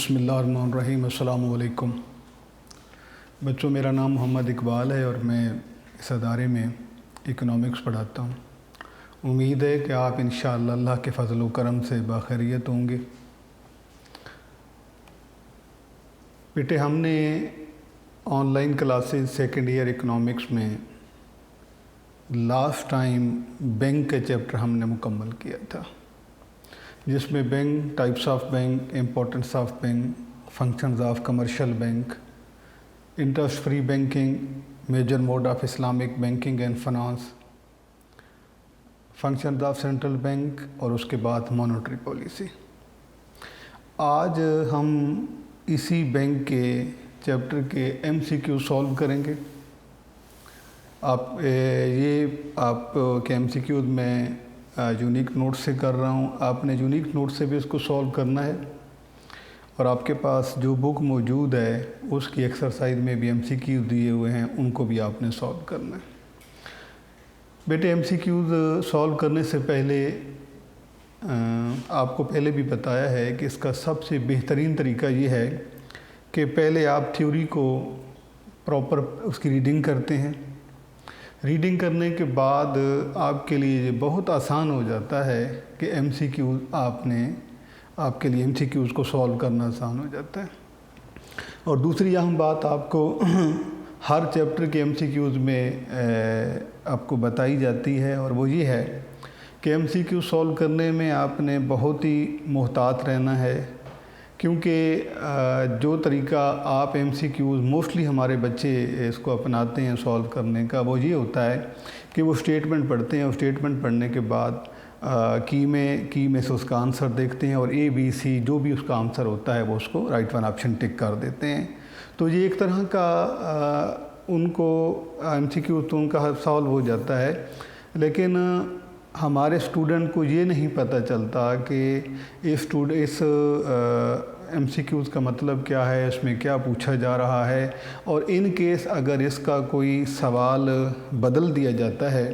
बिस्मिल्लाहिर्रहमानिर्रहीम। अस्सलाम वालेकुम बच्चों, मेरा नाम मोहम्मद इकबाल है और मैं इस अदारे में इकनॉमिक्स पढ़ाता हूँ। उम्मीद है कि आप इंशाअल्लाह अल्लाह के फ़ज़ल व करम से बाखैरियत होंगे। बेटे, हमने online classes second year economics में लास्ट टाइम बैंक के चैप्टर हमने मुकम्मल किया था, जिसमें bank, types of bank, importance of bank, functions of commercial bank, interest free banking, major mode of Islamic banking and finance, functions of central bank और उसके बाद मॉनेटरी पॉलिसी। आज हम इसी बैंक के चैप्टर के MCQ सॉल्व करेंगे। आपके MCQ में यूनिक नोट से कर रहा हूँ, आपने यूनिक नोट से भी इसको सॉल्व करना है और आपके पास जो बुक मौजूद है उसकी एक्सरसाइज में भी MCQ दिए हुए हैं, उनको भी आपने सॉल्व करना है। बेटे, MCQ सॉल्व करने से पहले आपको पहले भी बताया है कि इसका सबसे बेहतरीन तरीका ये है कि पहले आप थ्योरी को प्रॉपर उसकी रीडिंग करते हैं। रीडिंग करने के बाद आपके लिए ये बहुत आसान हो जाता है कि आपके लिए MCQs को सॉल्व करना आसान हो जाता है। और दूसरी अहम बात आपको हर चैप्टर के MCQs में आपको बताई जाती है और वो ये है कि MCQ सॉल्व करने में आपने बहुत ही मुहतात रहना है, क्योंकि जो तरीका आप MCQs मोस्टली हमारे बच्चे इसको अपनाते हैं सॉल्व करने का, वो ये होता है कि वो स्टेटमेंट पढ़ते हैं और स्टेटमेंट पढ़ने के बाद की में से उसका आंसर देखते हैं और ABC जो भी उसका आंसर होता है वो उसको राइट वन ऑप्शन टिक कर देते हैं। तो ये एक तरह का उनको MCQ तो उनका सॉल्व हो जाता है, लेकिन हमारे स्टूडेंट को ये नहीं पता चलता कि इस MCQs का मतलब क्या है, इसमें क्या पूछा जा रहा है। और इन केस अगर इसका कोई सवाल बदल दिया जाता है,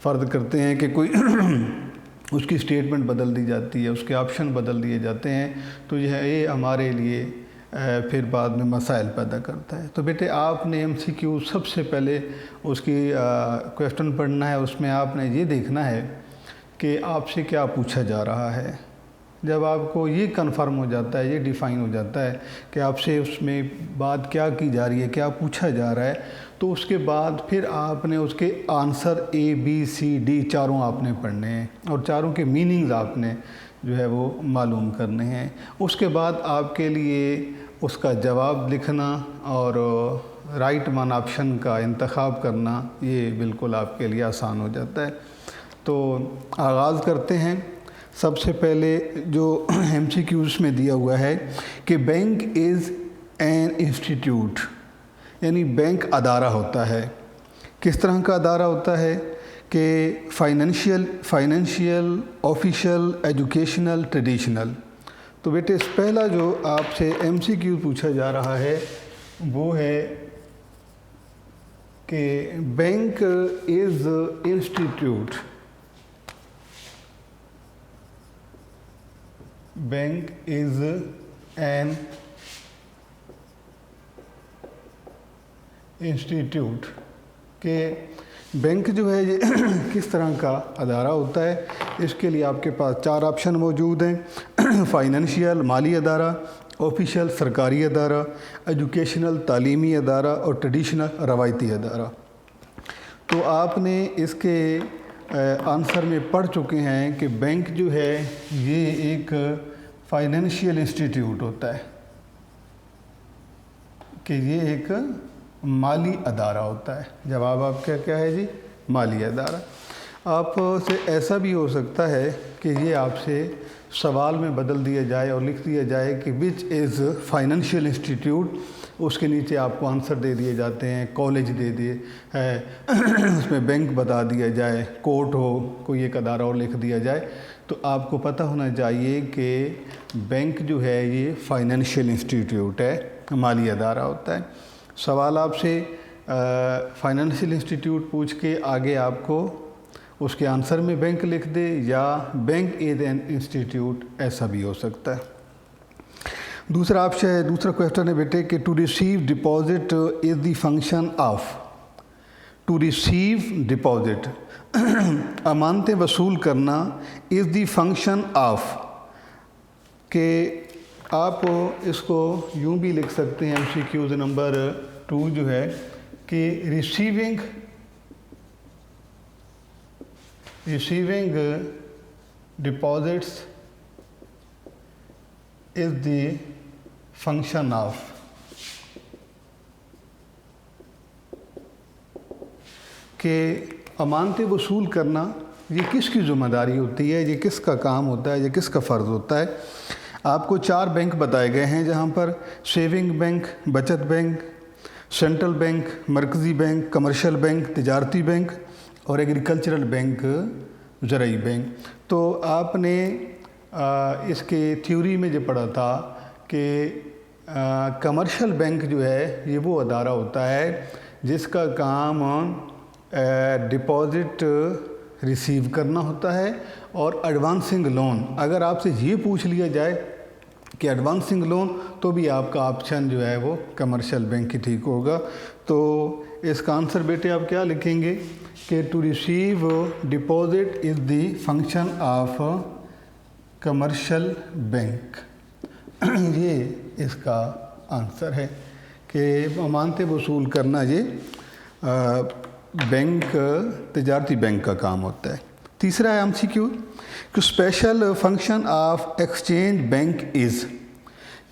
फ़र्ज़ करते हैं कि कोई उसकी स्टेटमेंट बदल दी जाती है, उसके ऑप्शन बदल दिए जाते हैं, तो ये हमारे लिए फिर बाद में मसाइल पैदा करता है। तो बेटे, आपने MCQ सबसे पहले उसकी क्वेश्चन पढ़ना है, उसमें आपने ये देखना है कि आपसे क्या पूछा जा रहा है। जब आपको ये कंफर्म हो जाता है, ये डिफ़ाइन हो जाता है कि आपसे उसमें बात क्या की जा रही है, क्या पूछा जा रहा है, तो उसके बाद फिर आपने उसके आंसर ABCD चारों आपने पढ़ने हैं और चारों के मीनिंग्स आपने जो है वो मालूम करने हैं। उसके बाद आपके लिए उसका जवाब लिखना और राइट वन ऑप्शन का इंतखाब करना ये बिल्कुल आपके लिए आसान हो जाता है। तो आगाज़ करते हैं। सबसे पहले जो MCQs में दिया हुआ है कि बैंक इज़ एन इंस्टीट्यूट, यानी बैंक अदारा होता है। किस तरह का अदारा होता है कि फाइनेंशियल, ऑफिशियल, एजुकेशनल, ट्रेडिशनल। तो बेटे, पहला जो आपसे MCQ पूछा जा रहा है वो है कि bank is institute, bank is an institute के बैंक जो है ये किस तरह का अदारा होता है। इसके लिए आपके पास चार ऑप्शन मौजूद हैं। फाइनेंशियल, माली अदारा, ऑफिशियल, सरकारी अदारा, एजुकेशनल, तालीमी अदारा और ट्रेडिशनल, रवायती अदारा। तो आपने इसके आंसर में पढ़ चुके हैं कि बैंक जो है ये एक फाइनेंशियल इंस्टीट्यूट होता है, कि ये एक माली अदारा होता है। जवाब आपका क्या है जी? माली अदारा। आपसे ऐसा भी हो सकता है कि ये आपसे सवाल में बदल दिया जाए और लिख दिया जाए कि विच इज़ फाइनेंशियल इंस्टीट्यूट, उसके नीचे आपको आंसर दे दिए जाते हैं, कॉलेज दे दिए है उसमें बैंक बता दिया जाए, कोर्ट हो, कोई एक अदारा और लिख दिया जाए। तो आपको पता होना चाहिए कि बैंक जो है ये फाइनेंशियल इंस्टीट्यूट है, माली अदारा होता है। सवाल आपसे फाइनेंशियल इंस्टीट्यूट पूछ के आगे आपको उसके आंसर में बैंक लिख दे, या बैंक इज़ एन इंस्टीट्यूट, ऐसा भी हो सकता है। दूसरा क्वेश्चन है बेटे कि to receive deposit is the function of, to receive deposit अमानतें वसूल करना इज़ द फंक्शन ऑफ, कि आप इसको यूं भी लिख सकते हैं MCQ नंबर 2 जो है कि receiving deposits is the function of, कि अमानतें वसूल करना ये किसकी ज़िम्मेदारी होती है, ये किसका काम होता है, ये किसका फ़र्ज़ होता है। आपको 4 बैंक बताए गए हैं जहाँ पर सेविंग बैंक, बचत बैंक, सेंट्रल बैंक, मरकज़ी बैंक, कमर्शियल बैंक, तिजारती बैंक और एग्रीकल्चरल बैंक, ज़रई बैंक। तो आपने इसके थ्योरी में जो पढ़ा था कि कमर्शियल बैंक जो है ये वो अदारा होता है जिसका काम डिपॉज़िट रिसीव करना होता है और एडवांसिंग लोन। अगर आपसे ये पूछ लिया जाए कि एडवांसिंग लोन, तो भी आपका ऑप्शन जो है वो कमर्शियल बैंक ही ठीक होगा। तो इसका आंसर बेटे आप क्या लिखेंगे कि to receive deposit is the function of commercial bank. ये इसका आंसर है कि अमानतें वसूल करना ये बैंक, तिजारती बैंक का काम होता है। तीसरा है MCQ कि special function of exchange bank is,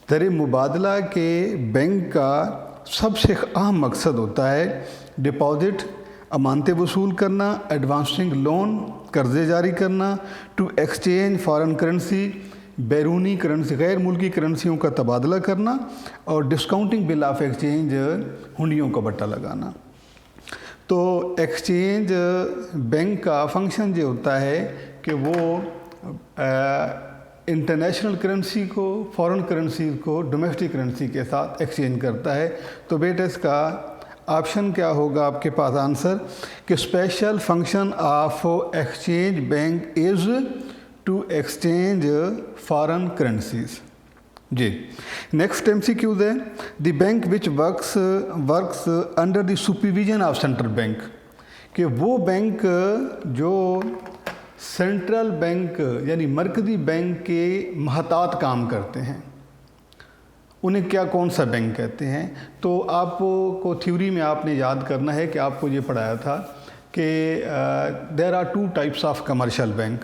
दर मुबादला के बैंक का सबसे अहम मकसद होता है डिपॉजिट अमानतें वसूल करना, एडवांसिंग लोन कर्ज़े जारी करना, टू एक्सचेंज फॉरेन करेंसी बैरूनी करेंसी गैर मुल्की करेंसियों का तबादला करना और डिस्काउंटिंग बिल ऑफ एक्सचेंज हुंडियों का बट्टा लगाना। तो एक्सचेंज बैंक का फंक्शन ये होता है कि वो इंटरनेशनल करेंसी को फॉरेन करेंसी को डोमेस्टिक करेंसी के साथ एक्सचेंज करता है। तो बेटा इसका ऑप्शन क्या होगा आपके पास आंसर कि special function of exchange bank is to exchange foreign currencies. जी नेक्स्ट MCQ है the bank which works under the supervision of central bank, कि वो बैंक जो सेंट्रल बैंक यानी मरकज़ी बैंक के महतात काम करते हैं उन्हें क्या कौन सा बैंक कहते हैं। तो आपको थ्योरी में आपने याद करना है कि आपको ये पढ़ाया था कि there are 2 types of commercial bank.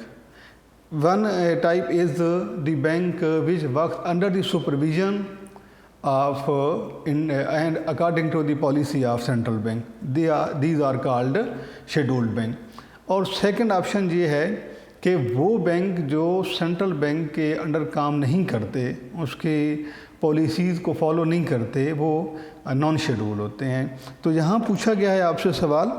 One type is the bank which works under the supervision of and according to the policy of central bank. These are called scheduled bank. और सेकंड ऑप्शन ये है कि वो bank जो central bank के under काम नहीं करते, उसके पॉलिसीज़ को फॉलो नहीं करते, वो नॉन शेड्यूल होते हैं। तो यहाँ पूछा गया है आपसे सवाल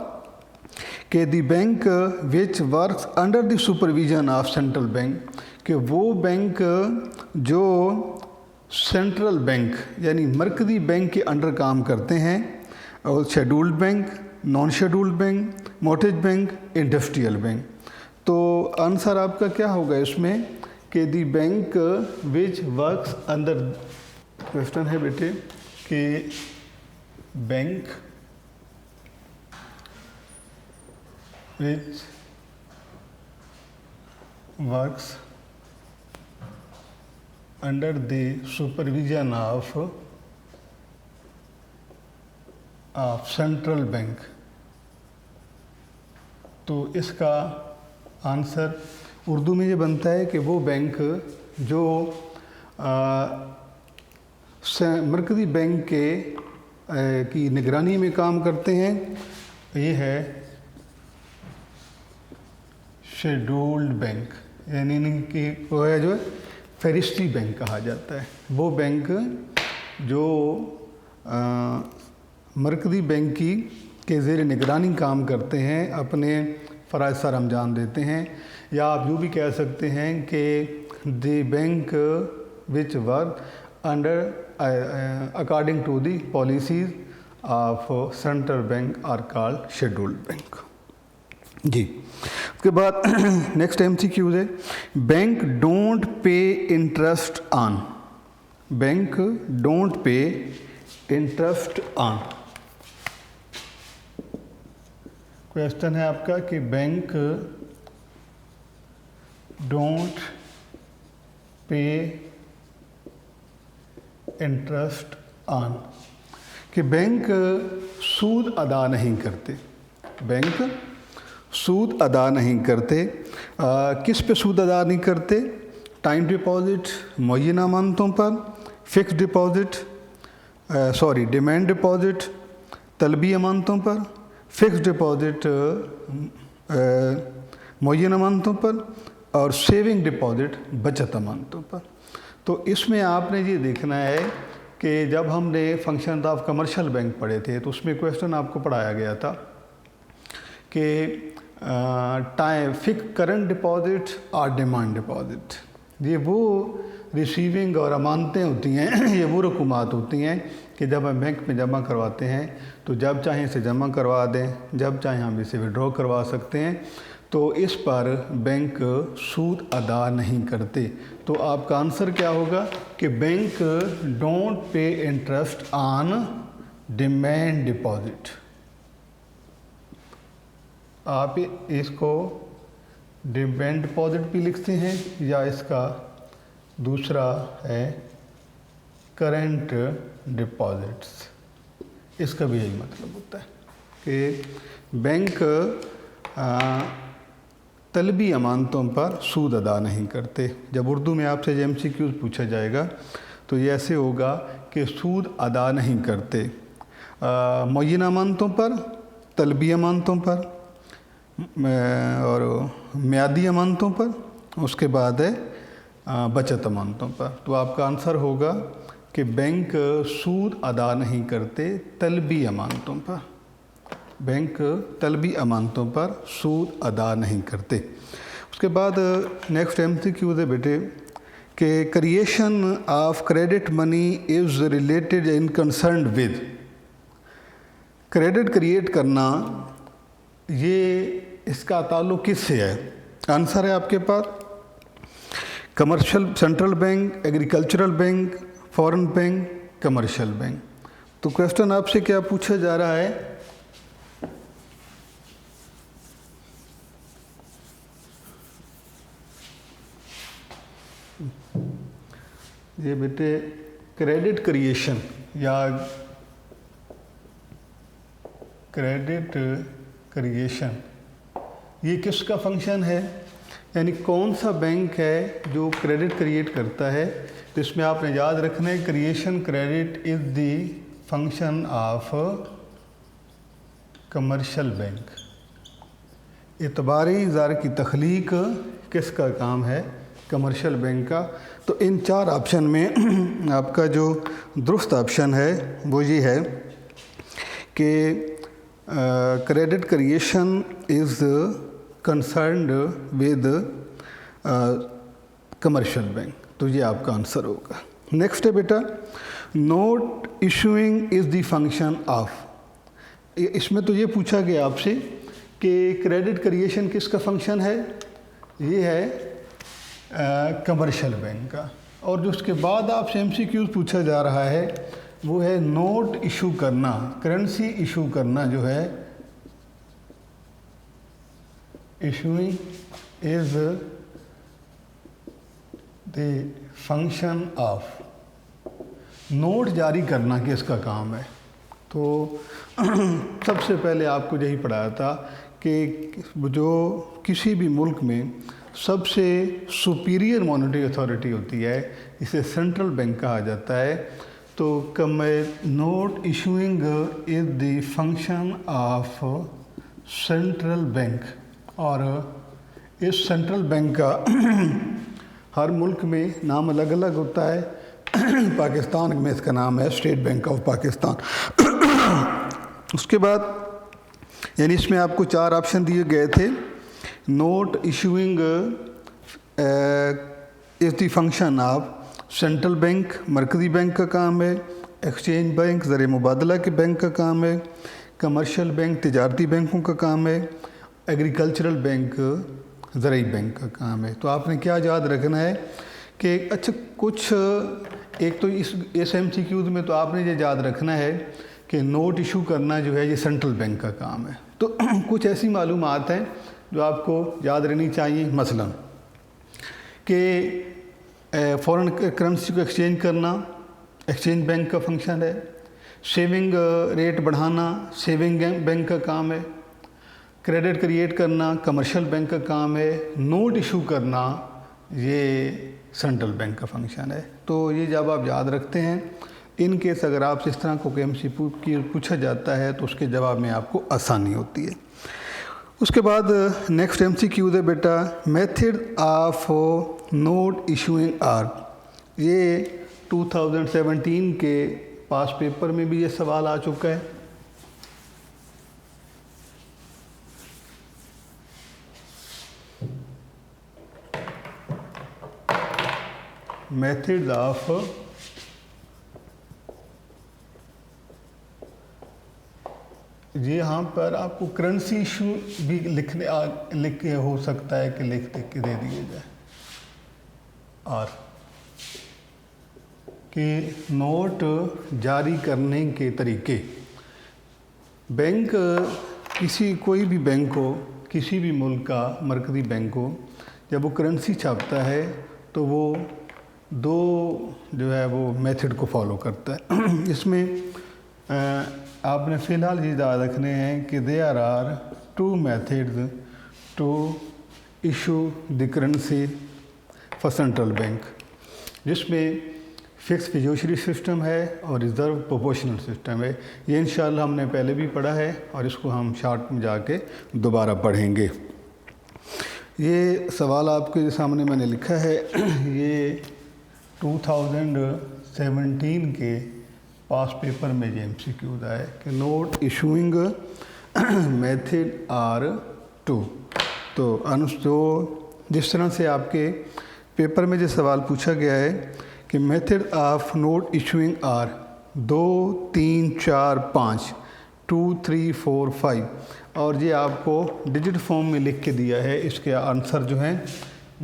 कि the bank which works under the supervision of central bank, कि वो बैंक जो सेंट्रल बैंक यानी मरकज़ी बैंक के अंडर काम करते हैं, और scheduled bank, non scheduled bank, mortgage bank, industrial bank. तो आंसर आपका क्या होगा इसमें कि the bank which works under, question है बेटे कि bank which works under the supervision of central bank। तो इसका आंसर उर्दू में ये बनता है कि वो बैंक जो मरकज़ी बैंक के की निगरानी में काम करते हैं, ये है शेड्यूल्ड बैंक, यानी कि वो है जो फहरिस्ती बैंक कहा जाता है। वो बैंक जो मरकज़ी बैंक की के ज़ेर निगरानी काम करते हैं, अपने फ़राइज़ सर अंजाम देते हैं। या आप यूँ भी कह सकते हैं कि the bank which work under according to the policies of central bank are called scheduled bank. जी उसके बाद नेक्स्ट MCQ है bank don't pay interest on, bank don't pay interest on. Question है आपका कि bank don't pay interest on, कि bank सूद अदा नहीं करते। बैंक सूद अदा नहीं करते। किस पे सूद अदा नहीं करते? टाइम डिपॉजिट, मुअय्यना अमानतों पर, फिक्स डिपॉजिट, डिमांड डिपॉजिट, तलबी अमानतों पर, फिक्स डिपॉजिट मुअय्यना अमानतों पर, और सेविंग डिपॉजिट बचत अमानतों पर। तो इसमें आपने ये देखना है कि जब हमने फंक्शन ऑफ कमर्शियल बैंक पढ़े थे तो उसमें क्वेश्चन आपको पढ़ाया गया था कि टाइम फिक्स करंट डिपॉजिट और डिमांड डिपॉजिट, ये वो रिसीविंग और अमानतें होती हैं, ये वो रकूमात होती हैं कि जब हम बैंक में जमा करवाते हैं तो जब चाहें इसे जमा करवा दें, जब चाहें हम इसे विड्रॉ करवा सकते हैं। तो इस पर बैंक सूद अदा नहीं करते। तो आपका आंसर क्या होगा कि bank don't pay interest on demand deposit. आप इसको डिमांड डिपॉजिट भी लिखते हैं या इसका दूसरा है करंट डिपॉजिट्स, इसका भी यही मतलब होता है कि बैंक तलबी अमानतों पर सूद अदा नहीं करते। जब उर्दू में आपसे MCQ पूछा जाएगा तो ये ऐसे होगा कि सूद अदा नहीं करते मुअय्यना अमानतों पर, तलबी अमानतों पर और मियादी अमानतों पर, उसके बाद है बचत अमानतों पर। तो आपका आंसर होगा कि बैंक सूद अदा नहीं करते तलबी अमानतों पर। बैंक तलबी अमानतों पर सूद अदा नहीं करते। उसके बाद नेक्स्ट MCQ है बेटे कि creation of credit money is related in concern with. Credit create करना, ये इसका ताल्लुक़ किससे है? आंसर है आपके पास commercial central bank, agricultural bank, foreign bank, commercial bank. तो क्वेश्चन आपसे क्या पूछा जा रहा है? ये बेटे क्रेडिट क्रिएशन या क्रेडिट क्रिएशन, ये किसका फंक्शन है? यानी कौन सा बैंक है जो क्रेडिट क्रिएट करता है? तो इसमें आपने याद रखना है creation credit is the function of commercial bank. इतबारी ज़र की तख्लीक किसका काम है? कमर्शियल बैंक का। तो इन चार ऑप्शन में आपका जो दुरुस्त ऑप्शन है वो ये है कि credit creation is concerned with commercial bank. तो ये आपका आंसर होगा। नेक्स्ट है बेटा note issuing is the function of. इसमें तो ये पूछा गया आपसे कि क्रेडिट क्रिएशन किसका फंक्शन है? ये है कमर्शियल बैंक का। और जो उसके बाद आपसे MCQ पूछा जा रहा है वो है नोट इशू करना, करेंसी इशू करना जो है, issuing is the function of. Note जारी करना किसका काम है? तो सबसे पहले आपको यही पढ़ाया था कि जो किसी भी मुल्क में सबसे सुपीरियर मॉनेटरी अथॉरिटी होती है इसे सेंट्रल बैंक कहा जाता है। तो note issuing is the function of central bank. और इस सेंट्रल बैंक का हर मुल्क में नाम अलग अलग होता है। पाकिस्तान में इसका नाम है स्टेट बैंक ऑफ पाकिस्तान। उसके बाद यानी इसमें आपको चार ऑप्शन दिए गए थे। Note issuing is the function of central bank, मरकज़ी बैंक का काम है। एक्सचेंज बैंक ज़र मुबादला के बैंक का काम है। कमर्शियल बैंक तिजारती बैंकों का काम है। एग्रीकल्चरल बैंक ज़रई बैंक का काम है। तो आपने क्या याद रखना है कि अच्छा कुछ ایک تو اس MCQs میں تو آپ نے یہ یاد رکھنا ہے کہ نوٹ ایشو کرنا جو ہے یہ سینٹرل بینک کا کام ہے. تو کچھ ایسی معلومات ہیں جو آپ کو یاد رہنی چاہیے، مثلا کہ فورن کرنسی کو ایکسچینج کرنا ایکسچینج بینک کا فنکشن ہے. سیونگ ریٹ بڑھانا سیونگ بینک کا کام ہے. کریڈٹ کریٹ کرنا کمرشل بینک کا کام ہے. نوٹ ایشو کرنا یہ سینٹرل بینک کا فنکشن ہے. تو یہ جب آپ یاد رکھتے ہیں، ان کیس اگر آپ سے اس طرح کو MCQ پوچھا جاتا ہے تو اس کے جواب میں آپ کو آسانی ہوتی ہے. اس کے بعد نیکسٹ MCQ ہے بیٹا method of note issuing are. یہ 2017 کے پاس پیپر میں بھی یہ سوال آ چکا ہے. میتھڈ آف یہاں پر آپ کو کرنسی ایشو بھی لکھ کے ہو سکتا ہے کہ لکھ کے دے دیے جائے اور کہ نوٹ جاری کرنے کے طریقے. بینک کوئی بھی بینک ہو، کسی بھی ملک کا مرکزی بینک ہو، جب وہ کرنسی چھاپتا ہے تو وہ دو جو ہے وہ میتھڈ کو فالو کرتا ہے. اس میں آپ نے فی الحال یہ یاد رکھنے ہیں کہ there are two methods to issue the currency for central bank، جس میں فکس فیڈوشری سسٹم ہے اور ریزرو پروپورشنل سسٹم ہے. یہ انشاءاللہ ہم نے پہلے بھی پڑھا ہے اور اس کو ہم شارٹ میں جا کے دوبارہ پڑھیں گے. یہ سوال آپ کے سامنے میں نے لکھا ہے، یہ 2017 کے پاس پیپر میں یہ MCQ ہے کہ نوٹ ایشوئنگ میتھڈ آر 2. تو جس طرح سے آپ کے پیپر میں جو سوال پوچھا گیا ہے کہ method of note issuing are 2 3 4 5 2 3 4 5 اور یہ آپ کو ڈیجٹ فارم میں لکھ کے دیا ہے. اس کے آنسر جو ہیں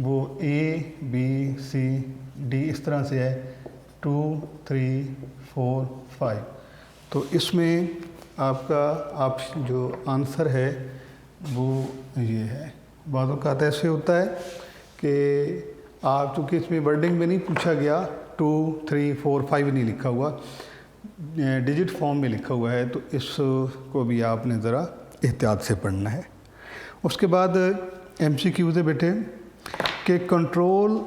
وہ A B C D اس طرح سے ہے 2 3 4 5. تو اس میں آپ کا جو آنسر ہے وہ یہ ہے. بعض اوقات ایسے ہوتا ہے کہ آپ چونکہ اس میں ورڈنگ میں نہیں پوچھا گیا 2 3 4 5 نہیں لکھا ہوا، ڈیجٹ فارم میں لکھا ہوا ہے، تو اس کو بھی آپ نے ذرا احتیاط سے پڑھنا ہے. اس کے بعد MCQ ہے بیٹے کہ controller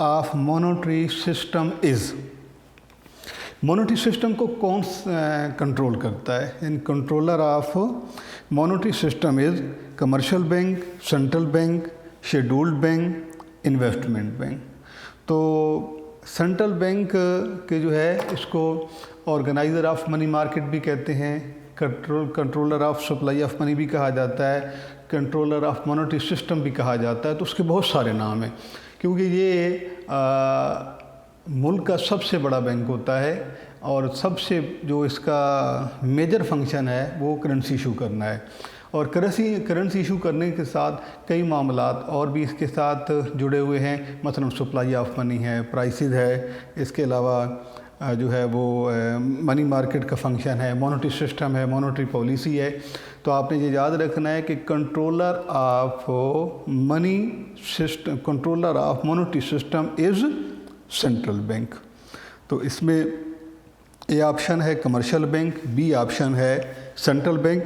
of monetary system is. Monetary system کو کون کنٹرول کرتا ہے؟ یعنی controller of monetary system is commercial bank, central bank, scheduled bank, investment bank. تو سینٹرل بینک کے جو ہے اس کو آرگنائزر آف منی مارکیٹ بھی کہتے ہیں، کنٹرولر آف سپلائی آف منی بھی کہا جاتا ہے، کنٹرولر آف مونیٹری سسٹم بھی کہا جاتا ہے. تو اس کے بہت سارے نام ہیں کیونکہ یہ ملک کا سب سے بڑا بینک ہوتا ہے اور سب سے جو اس کا میجر فنکشن ہے وہ کرنسی ایشو کرنا ہے. اور کرنسی ایشو کرنے کے ساتھ کئی معاملات اور بھی اس کے ساتھ جڑے ہوئے ہیں، مثلا سپلائی آف منی ہے، پرائسز ہے، اس کے علاوہ جو ہے وہ منی مارکیٹ کا فنکشن ہے، مونیٹری سسٹم ہے، مونیٹری پالیسی ہے. تو آپ نے یہ یاد رکھنا ہے کہ controller of monetary system is central bank. تو اس میں اے آپشن ہے کمرشل بینک، بی آپشن ہے سینٹرل بینک،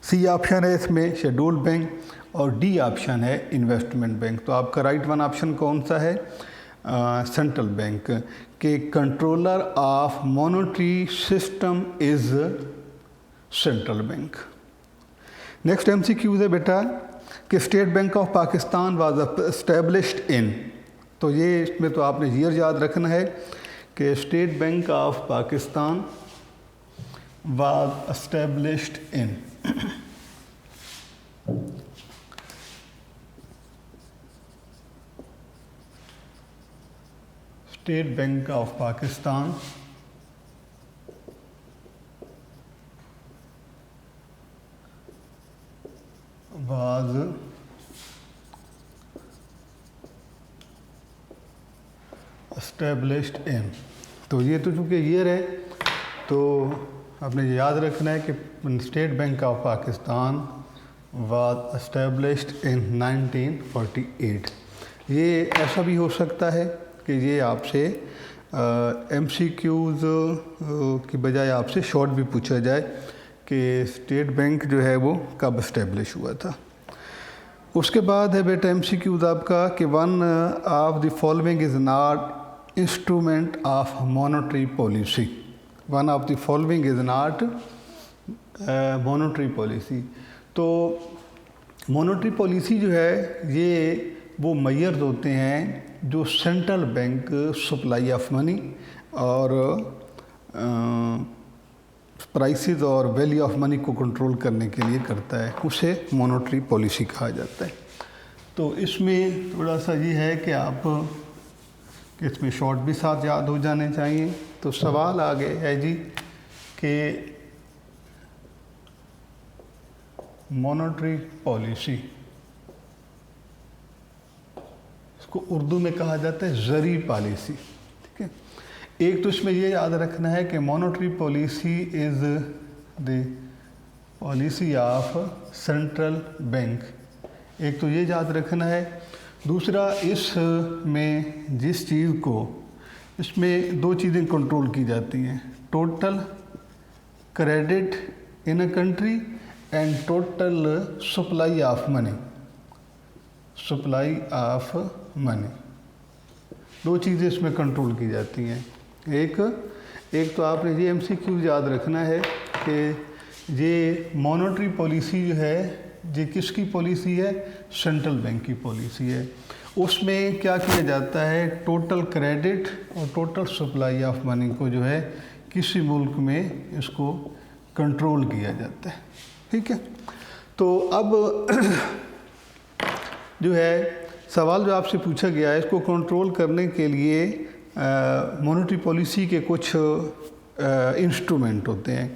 سی آپشن ہے اس میں شیڈول بینک اور ڈی آپشن ہے انویسٹمنٹ بینک. تو آپ کا رائٹ ون آپشن کون سا ہے؟ سینٹرل بینک کہ controller of monetary system is central bank. Next MCQ ہے بیٹا کہ state bank of Pakistan was established in. تو یہ اس میں تو آپ نے ایئر یاد رکھنا ہے کہ state bank of Pakistan was established in. State bank of Pakistan was established in. تو یہ تو چونکہ ایئر ہے تو آپ نے یاد رکھنا ہے کہ state bank of Pakistan was established in 1948. یہ ایسا بھی ہو سکتا ہے کہ یہ آپ سے ایم سی کیوز کی بجائے آپ سے شارٹ بھی پوچھا جائے کہ اسٹیٹ بینک جو ہے وہ کب اسٹیبلش ہوا تھا. اس کے بعد ہے بیٹا ایم سی کیوز آپ کا کہ one of the following is not instrument of monetary policy. One of the following is not monetary policy. تو مانیٹری پالیسی جو ہے یہ وہ میئرز ہوتے ہیں جو سینٹرل بینک سپلائی آف منی اور پرائسز اور ویلیو آف منی کو کنٹرول کرنے کے لیے کرتا ہے, اسے مانیٹری پالیسی کہا جاتا ہے. تو اس میں تھوڑا سا یہ ہے کہ آپ کہ اس میں شارٹ بھی ساتھ یاد ہو جانے چاہیے. تو سوال آگے ہے جی کہ مانیٹری پالیسی اس کو اردو میں کہا جاتا ہے زرعی پالیسی. ٹھیک ہے, ایک تو اس میں یہ یاد رکھنا ہے کہ monetary policy is the policy of central bank. ایک تو یہ یاد رکھنا ہے. دوسرا اس میں جس چیز کو اس میں دو چیزیں کنٹرول کی جاتی ہیں, total credit in a country and total supply of money. Supply of money دو چیزیں اس میں کنٹرول کی جاتی ہیں. ایک تو آپ نے یہ ایم سی کیو یاد رکھنا ہے کہ یہ مانیٹری پالیسی جو ہے یہ کس کی پالیسی ہے؟ سینٹرل بینک کی پالیسی ہے. اس میں کیا کیا جاتا ہے, ٹوٹل کریڈٹ اور ٹوٹل سپلائی آف منی کو جو ہے کسی ملک میں اس کو کنٹرول کیا جاتا ہے. ٹھیک ہے, تو اب جو ہے سوال جو آپ سے پوچھا گیا ہے اس کو کنٹرول کرنے کے لیے مانیٹری پالیسی کے کچھ انسٹرومنٹ ہوتے ہیں.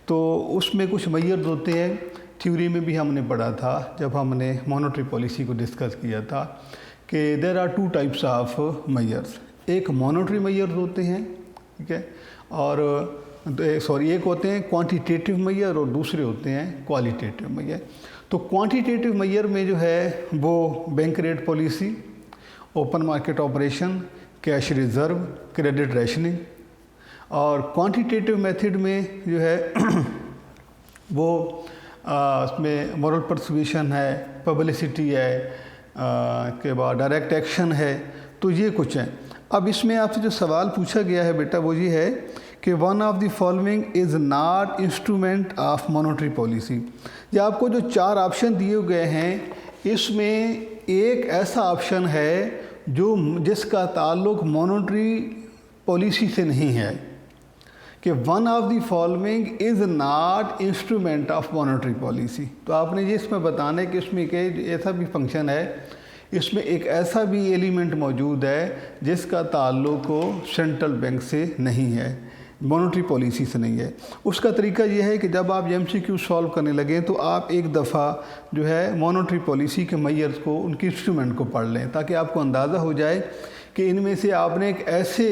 تو اس میں کچھ میئرز ہوتے ہیں. تھیوری میں بھی ہم نے پڑھا تھا جب ہم نے مانیٹری پالیسی کو ڈسکس کیا تھا کہ there are two types of measures. ایک مانیٹری میئرز ہوتے ہیں, ٹھیک ہے, اور ایک ہوتے ہیں کوانٹیٹیو میئر اور دوسرے ہوتے ہیں کوالیٹیٹیو میئر. تو کوانٹیٹیو میئر میں جو ہے وہ bank rate policy, open market operation, cash reserve, credit rationing. اور کوانٹیٹیو میتھڈ میں جو ہے وہ اس میں مورل پرسویشن ہے, پبلسٹی ہے, کے بعد ڈائریکٹ ایکشن ہے. تو یہ کچھ ہیں. اب اس میں آپ سے جو سوال پوچھا گیا ہے بیٹا وہ یہ ہے کہ one of the following is not instrument of monetary policy. یہ آپ کو جو 4 آپشن دیے گئے ہیں اس میں ایک ایسا آپشن ہے جو جس کا تعلق مانیٹری پالیسی سے نہیں ہے کہ one of the following is not instrument of monetary policy. تو آپ نے یہ اس میں بتانا ہے کہ اس میں ایک ایسا بھی فنکشن ہے, اس میں ایک ایسا بھی ایلیمنٹ موجود ہے جس کا تعلق سینٹرل بینک سے نہیں ہے, مانیٹری پالیسی سے نہیں ہے. اس کا طریقہ یہ ہے کہ جب آپ ایم سی کیو سالو کرنے لگیں تو آپ ایک دفعہ جو ہے مانیٹری پالیسی کے میئرز کو, ان کی انسٹرومنٹ کو پڑھ لیں تاکہ آپ کو اندازہ ہو جائے کہ ان میں سے آپ نے ایک ایسے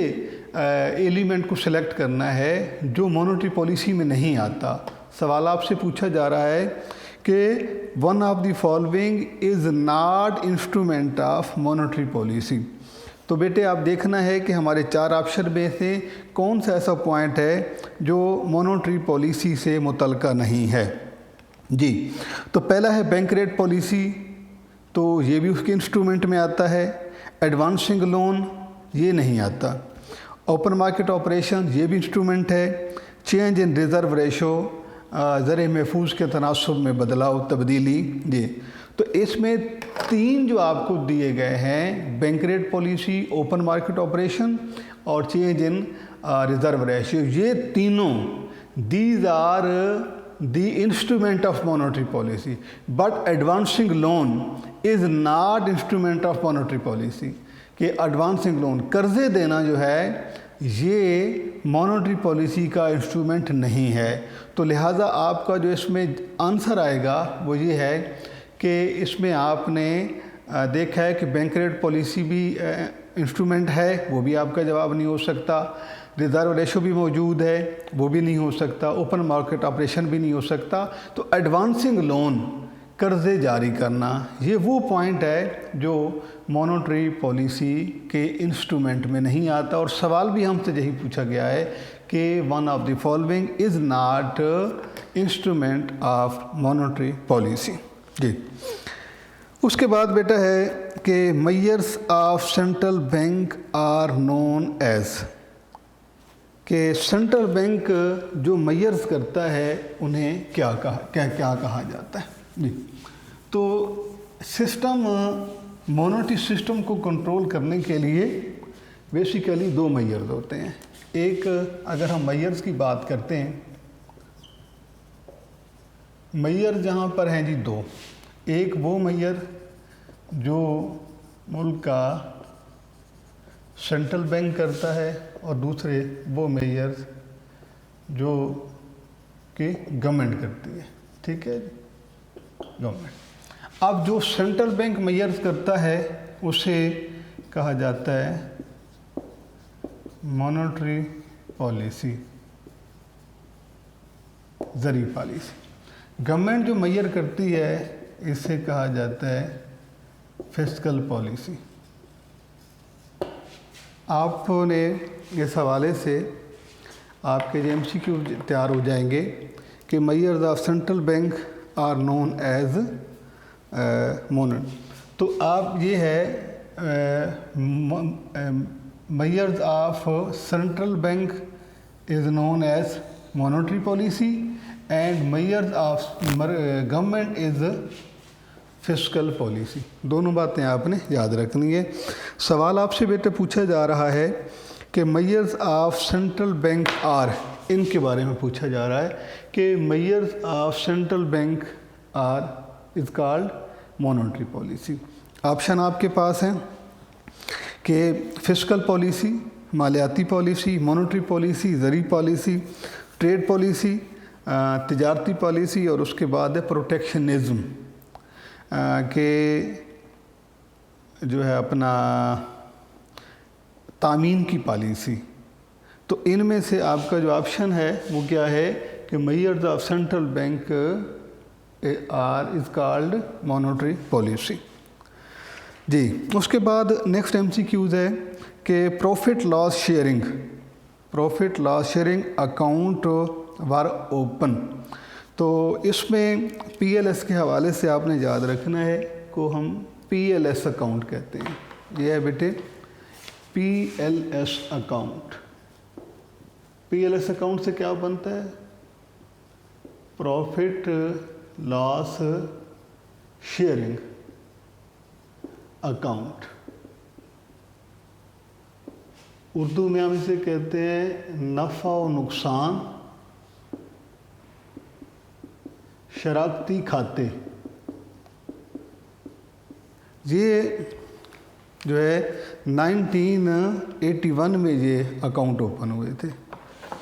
ایلیمنٹ کو سلیکٹ کرنا ہے جو مانیٹری پالیسی میں نہیں آتا. سوال آپ سے پوچھا جا رہا ہے کہ one of the following is not instrument of monetary policy. تو بیٹے آپ دیکھنا ہے کہ ہمارے 4 آپشن میں سے کون سا ایسا پوائنٹ ہے جو مانیٹری پالیسی سے متعلقہ نہیں ہے. جی, تو پہلا ہے بینک ریٹ پالیسی, تو یہ بھی اس کے انسٹرومنٹ میں آتا ہے. ایڈوانسنگ لون یہ نہیں آتا. اوپن مارکیٹ آپریشن یہ بھی انسٹرومنٹ ہے. چینج ان ریزرو ریشو, زر محفوظ کے تناسب میں بدلاؤ, تبدیلی. یہ تو اس میں 3 جو آپ کو دیے گئے ہیں, bank rate policy, open market operation اور چینج ان ریزرو ریشو, یہ تینوں these are the instrument of monetary policy. But advancing loan is not instrument of monetary policy. کہ ایڈوانسنگ لون, قرضے دینا جو ہے یہ مانیٹری پالیسی کا انسٹرومنٹ نہیں ہے. تو لہٰذا آپ کا جو اس میں آنسر آئے گا وہ یہ ہے کہ اس میں آپ نے دیکھا ہے کہ بینک ریٹ پالیسی بھی इंस्ट्रूमेंट है, वो भी आपका जवाब नहीं हो सकता। रिजर्व रेशो भी मौजूद है, वो भी नहीं हो सकता। ओपन मार्केट ऑपरेशन भी नहीं हो सकता। तो एडवांसिंग लोन, कर्ज़े जारी करना, ये वो पॉइंट है जो मॉनेटरी पॉलिसी के इंस्ट्रूमेंट में नहीं आता। और सवाल भी हमसे यही पूछा गया है कि one of the following is not instrument of monetary policy. जी, उसके बाद बेटा है कि measures of central bank are known as, कि सेंट्रल बैंक जो मेयर्स करता है उन्हें क्या कहा जाता है। जी, तो सिस्टम, मॉनेटरी सिस्टम को कंट्रोल करने के लिए बेसिकली दो मेयर्स होते हैं। एक, अगर हम मेयर्स की बात करते हैं, मेयर जहाँ पर हैं जी दो, एक वो मेयर जो मुल्क का सेंट्रल बैंक करता है और दूसरे वो मेयर जो कि गवर्नमेंट करती है। ठीक है, गवर्नमेंट। अब जो सेंट्रल बैंक मेयर्स करता है उसे कहा जाता है मॉनेटरी पॉलिसी, ज़री पॉलिसी। गवर्नमेंट जो मेयर करती है इसे कहा जाता है फिस्कल पॉलिसी। आपने इस हवाले से आपके जो MCQ तैयार हो जाएंगे कि measures of central bank are known as monet. तो आप ये है measures of central bank is known as monetary policy and measures of government is fiscal policy. दोनों बातें आपने याद रखनी है। सवाल आपसे बेटे पूछा जा रहा है कि measures of central bank are, इनके बारे में पूछा जा रहा है कि measures of central bank are is called monetary policy. Option आपके पास हैं कि फिस्कल पॉलिसी, मालियाती पॉलिसी, मॉनेटरी पॉलिसी, ज़री पॉलिसी, ट्रेड पॉलिसी, तिजारती पॉलिसी, और उसके बाद है प्रोटेक्शनिज़्म के जो है अपना तामीन की पॉलिसी। तो इनमें से आपका जो ऑप्शन है वो क्या है कि measures of central bank are is called monetary policy. जी, उसके बाद नेक्स्ट MCQs है कि profit loss sharing account were open. तो इसमें PLS के हवाले से आपने याद रखना है को हम PLS अकाउंट कहते हैं। ये है बेटे PLS अकाउंट। PLS अकाउंट से क्या बनता है? Profit loss sharing account. Urdu में हम इसे कहते हैं नफ़ा और नुकसान शराकती खाते। ये जो है 1981 में ये अकाउंट ओपन हुए थे,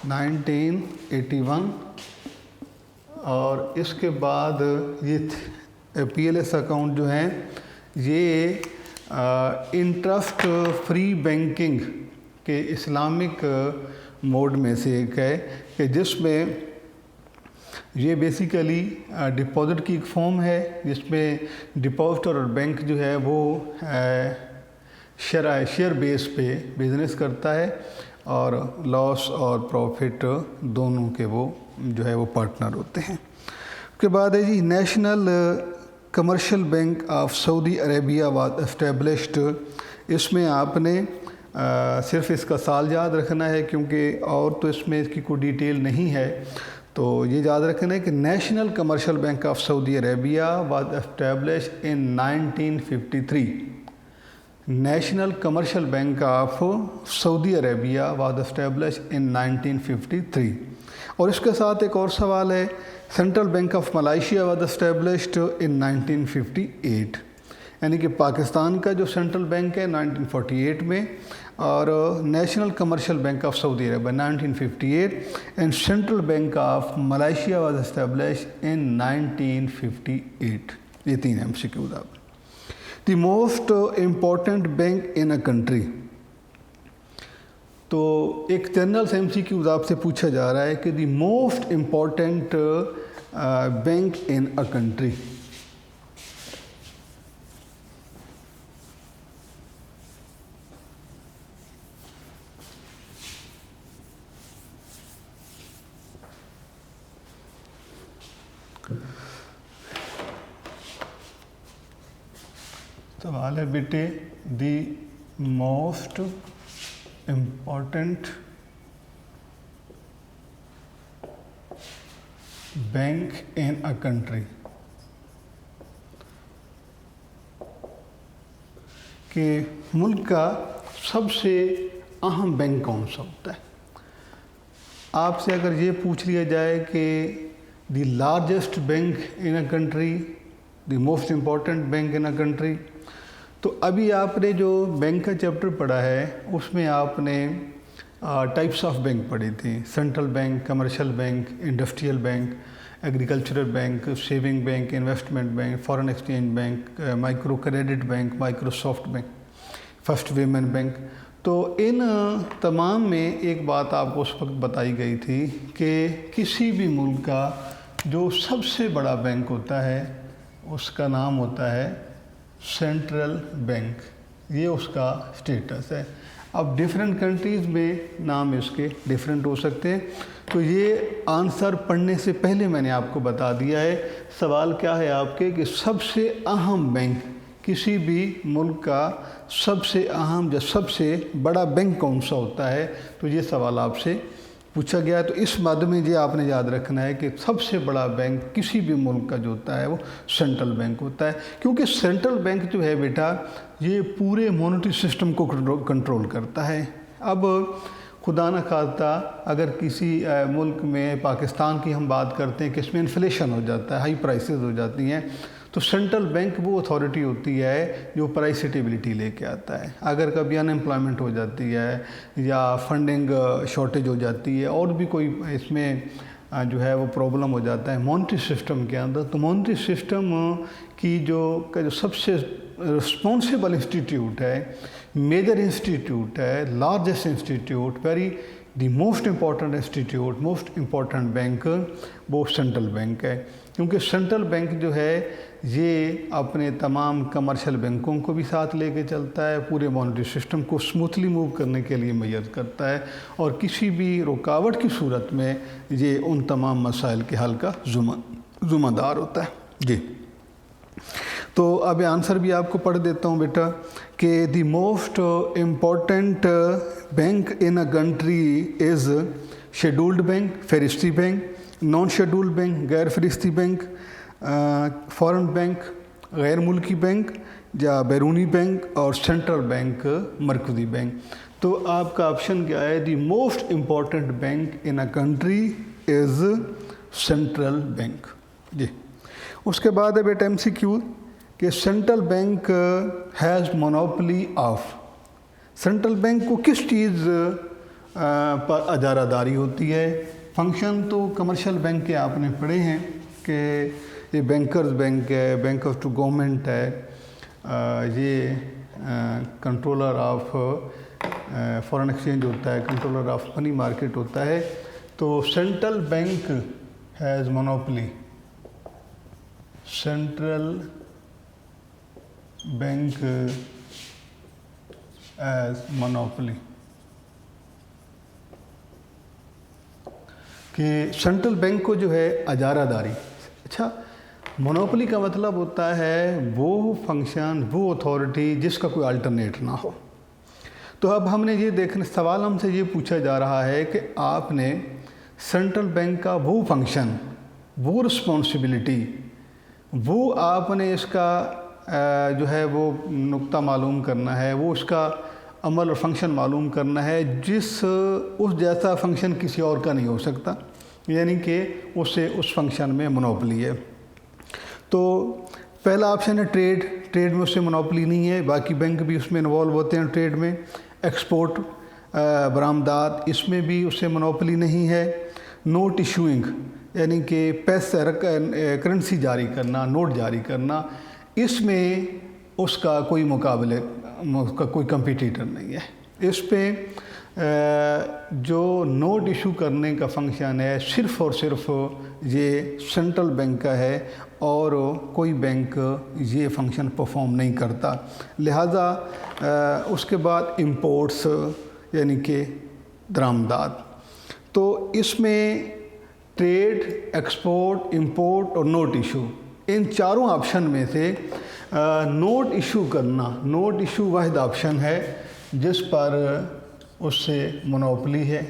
1981। और इसके बाद ये PLS अकाउंट जो हैं ये इंटरेस्ट फ्री बैंकिंग के इस्लामिक मोड में से एक है कि जिसमें ये बेसिकली डिपॉजिट की एक फॉर्म है जिसमें डिपॉजिटर और बैंक जो है वो शेयर बेस पे बिज़नेस करता है और लॉस और प्रॉफिट दोनों के वो जो है वो पार्टनर होते हैं। उसके बाद है जी National Commercial Bank of Saudi Arabia was established. इसमें आपने सिर्फ इसका साल याद रखना है क्योंकि और तो इसमें इसकी कोई डिटेल नहीं है। तो ये याद रखना है कि national Commercial Bank of Saudi Arabia was established in 1953। National Commercial Bank of Saudi Arabia was established in 1953। और इसके साथ एक और सवाल है, central bank of Malaysia was established in 1958। यानी कि पाकिस्तान का जो सेंट्रल बैंक है 1948 में, और national Commercial Bank of Saudi Arabia 1958 and central bank of Malaysia was established in 1958। ये तीन MCQs आप। دی most important bank in a country. تو ایک جنرل سے MCQs آپ سے پوچھا جا رہا ہے کہ the most important bank in a country. سوال ہے بیٹے دی most important bank in a country, کہ ملک کا سب سے اہم بینک کون سا ہوتا ہے. آپ سے اگر یہ پوچھ لیا جائے کہ the largest bank in a country, the most important bank in a country, تو ابھی آپ نے جو بینک کا چیپٹر پڑھا ہے اس میں آپ نے ٹائپس آف بینک پڑھی تھی. Central bank, commercial bank, industrial bank, agricultural bank, saving bank, investment bank, foreign exchange bank, micro credit bank, Microsoft bank, first women bank. تو ان تمام میں ایک بات آپ کو اس وقت بتائی گئی تھی کہ کسی بھی ملک کا جو سب سے بڑا بینک ہوتا ہے اس کا نام ہوتا ہے سینٹرل بینک. یہ اس کا اسٹیٹس ہے. اب ڈیفرنٹ کنٹریز میں نام اس کے ڈیفرنٹ ہو سکتے ہیں. تو یہ آنسر پڑھنے سے پہلے میں نے آپ کو بتا دیا ہے. سوال کیا ہے آپ کے کہ سب سے اہم بینک، کسی بھی ملک کا سب سے اہم یا سب سے بڑا بینک کون سا ہوتا ہے. تو یہ سوال آپ سے پوچھا گیا. تو اس مد میں یہ آپ نے یاد رکھنا ہے کہ سب سے بڑا بینک کسی بھی ملک کا جو ہوتا ہے وہ سینٹرل بینک ہوتا ہے، کیونکہ سینٹرل بینک جو ہے بیٹا یہ پورے مانیٹری سسٹم کو کنٹرول کرتا ہے. اب خدا نہ خواستہ اگر کسی ملک میں، پاکستان کی ہم بات کرتے ہیں کہ اس میں انفلیشن ہو جاتا ہے، ہائی پرائسز ہو جاتی ہیں، تو سینٹرل بینک وہ اتھارٹی ہوتی ہے جو پرائس سٹیبلٹی لے کے آتا ہے. اگر کبھی ان امپلائمنٹ ہو جاتی ہے یا فنڈنگ شارٹیج ہو جاتی ہے اور بھی کوئی اس میں جو ہے وہ پرابلم ہو جاتا ہے مانیٹری سسٹم کے اندر، تو مانیٹری سسٹم کی جو سب سے رسپانسیبل انسٹیٹیوٹ ہے، میجر انسٹیٹیوٹ ہے، لارجسٹ انسٹیٹیوٹ، دی most important institute, most important bank وہ سینٹرل بینک ہے. کیونکہ سینٹرل بینک جو ہے یہ اپنے تمام کمرشل بینکوں کو بھی ساتھ لے کے چلتا ہے، پورے مانیٹری سسٹم کو اسموتھلی موو کرنے کے لیے میسر کرتا ہے، اور کسی بھی رکاوٹ کی صورت میں یہ ان تمام مسائل کے حل کا ذمہ دار ہوتا ہے. جی تو اب آنسر بھی آپ کو پڑھ دیتا ہوں بیٹا کہ the most important bank in a country is scheduled bank, فہرستی بینک، نان شیڈولڈ بینک، غیر فہرستی بینک، فارن بینک، غیر ملکی بینک یا بیرونی بینک، اور سینٹرل بینک مرکزی بینک. تو آپ کا آپشن کیا ہے؟ The most important bank in a country is central bank. جی اس کے بعد ہے بیٹا MCQ کہ central bank has monopoly of. Central bank کو کس چیز پر اجارہ داری ہوتی ہے؟ فنکشن تو کمرشل بینک کے آپ نے پڑھے ہیں کہ یہ بینکرز بینک ہے، بینک آف ٹو گورنمنٹ ہے، یہ کنٹرولر آف فارن ایکسچینج ہوتا ہے، کنٹرولر آف منی مارکیٹ ہوتا ہے. تو central bank has monopoly, central bank as monopoly, کہ سینٹرل بینک کو جو ہے اجارہ داری. اچھا، مونوپلی کا مطلب ہوتا ہے وہ فنکشن، وہ اتھارٹی جس کا کوئی الٹرنیٹ نہ ہو. تو اب ہم نے یہ دیکھنا، سوال ہم سے یہ پوچھا جا رہا ہے کہ آپ نے سینٹرل بینک کا وہ فنکشن، وہ رسپانسبلٹی، وہ آپ نے اس کا جو ہے وہ نقطہ معلوم کرنا ہے، وہ اس کا عمل اور فنکشن معلوم کرنا ہے اس جیسا فنکشن کسی اور کا نہیں ہو سکتا، یعنی کہ اس فنکشن میں مونوپلی ہے. تو پہلا آپشن ہے ٹریڈ. ٹریڈ میں اس سے مونوپلی نہیں ہے، باقی بینک بھی اس میں انوالو ہوتے ہیں ٹریڈ میں. ایکسپورٹ، برآمدات، اس میں بھی اس سے مونوپلی نہیں ہے. نوٹ ایشوئنگ یعنی کہ پیسہ کرنسی جاری کرنا، نوٹ جاری کرنا، اس میں उसका कोई मुकाबले, उसका कोई कंपटीटर नहीं है। इस पे जो नोट इशू करने का फंक्शन है सिर्फ़ और सिर्फ ये सेंट्रल बैंक का है और कोई बैंक ये फंक्शन परफॉर्म नहीं करता। लिहाजा उसके बाद इंपोर्ट्स यानी कि दरामदात, तो इसमें ट्रेड, एक्सपोर्ट, इंपोर्ट और नोट इशू, इन चारों ऑप्शन में से नोट इशू करना, नोट इशू वाहिद ऑप्शन है जिस पर उससे मोनोपोली है।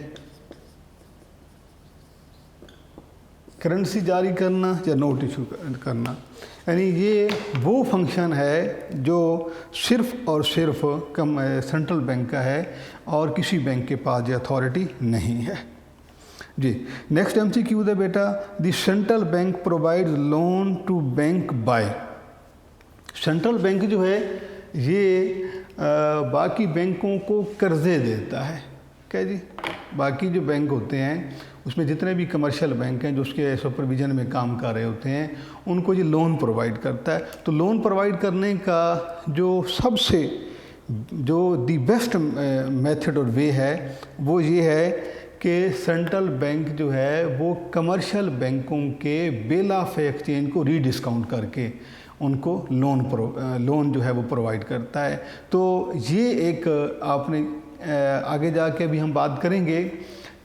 करेंसी जारी करना या नोट इशू करना, यानी ये वो फंक्शन है जो सिर्फ़ और सिर्फ सेंट्रल बैंक का है और किसी बैंक के पास ये अथॉरिटी नहीं है। जी, नेक्स्ट MCQ है बेटा, the central bank provides loan to bank by. Central bank जो है ये बाकी बैंकों को कर्ज़े देता है। क्या जी, बाकी जो बैंक होते हैं उसमें जितने भी कमर्शियल बैंक हैं जो उसके सुपरविज़न में काम कर रहे होते हैं उनको ये लोन प्रोवाइड करता है। तो लोन प्रोवाइड करने का जो सबसे दी बेस्ट मेथड और वे है वो ये है कि सेंट्रल बैंक जो है वो कमर्शियल बैंकों के बिल ऑफ एक्सचेंज को रीडिस्काउंट करके उनको लोन जो है वो प्रोवाइड करता है। तो ये एक आपने आगे जाके भी हम बात करेंगे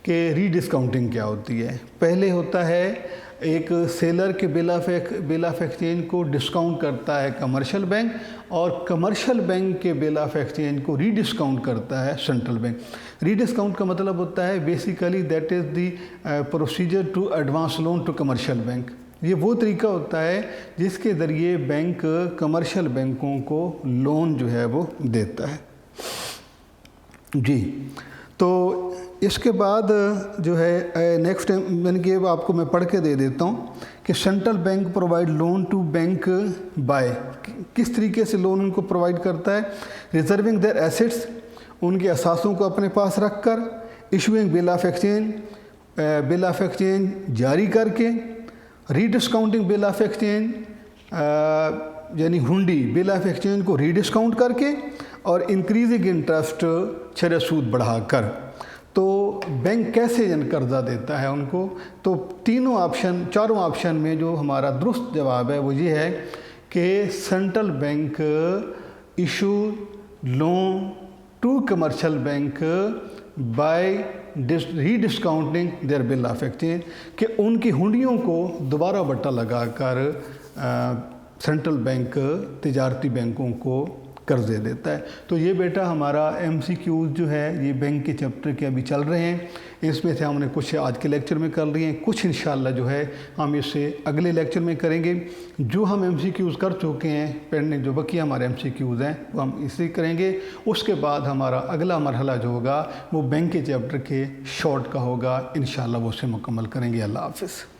कि रीडिस्काउंटिंग क्या होती है। पहले होता है एक सेलर के बिल ऑफ एक्सचेंज को डिस्काउंट करता है कमर्शियल बैंक और कमर्शियल बैंक के बिल ऑफ एक्सचेंज को रीडिस्काउंट करता है सेंट्रल बैंक। रीडिस्काउंट का मतलब होता है basically that is the procedure to advance loan to commercial bank. ये वो तरीका होता है जिसके ज़रिए बैंक कमर्शियल बैंकों को लोन जो है वो देता है। जी, तो इसके बाद जो है नेक्स्ट यानी कि आपको मैं पढ़ के दे देता हूँ कि central bank provide loan to bank by, किस तरीके से लोन उनको प्रोवाइड करता है। रिजर्विंग देयर एसेट्स, उनके असासों को अपने पास रख कर, इशूइंग बिल ऑफ एक्सचेंज जारी करके, रीडिस्काउंटिंग बिल ऑफ एक्सचेंज यानी हुंडी बिल ऑफ एक्सचेंज को रीडिस्काउंट करके और इंक्रीजिंग इंटरेस्ट छरे सूद बढ़ाकर। तो बैंक कैसे कर्जा देता है उनको, तो चारों ऑप्शन में जो हमारा दुरुस्त जवाब है वो ये है कि central bank issue loan to commercial bank by rediscounting their bill of exchange, कि उनकी हुंडियों को दोबारा बट्टा लगाकर सेंट्रल बैंक तिजारती बैंकों को कर्ज़े देता है। तो ये बेटा हमारा MCQ जो है ये बैंक के चैप्टर के अभी चल रहे हैं। इसमें से हमने कुछ आज के लेक्चर में कर लिए हैं, कुछ इंशाल्लाह जो है हम इससे अगले लेक्चर में करेंगे। जो हम MCQs कर चुके हैं पेंडिंग, जो बाकी हमारे MCQs हैं वो हम इसे करेंगे। उसके बाद हमारा अगला मरहला जो होगा वो बैंक के चैप्टर के शॉर्ट का होगा, इंशाल्लाह वो उसे मुकम्मल करेंगे। अल्लाह हाफ़िज़।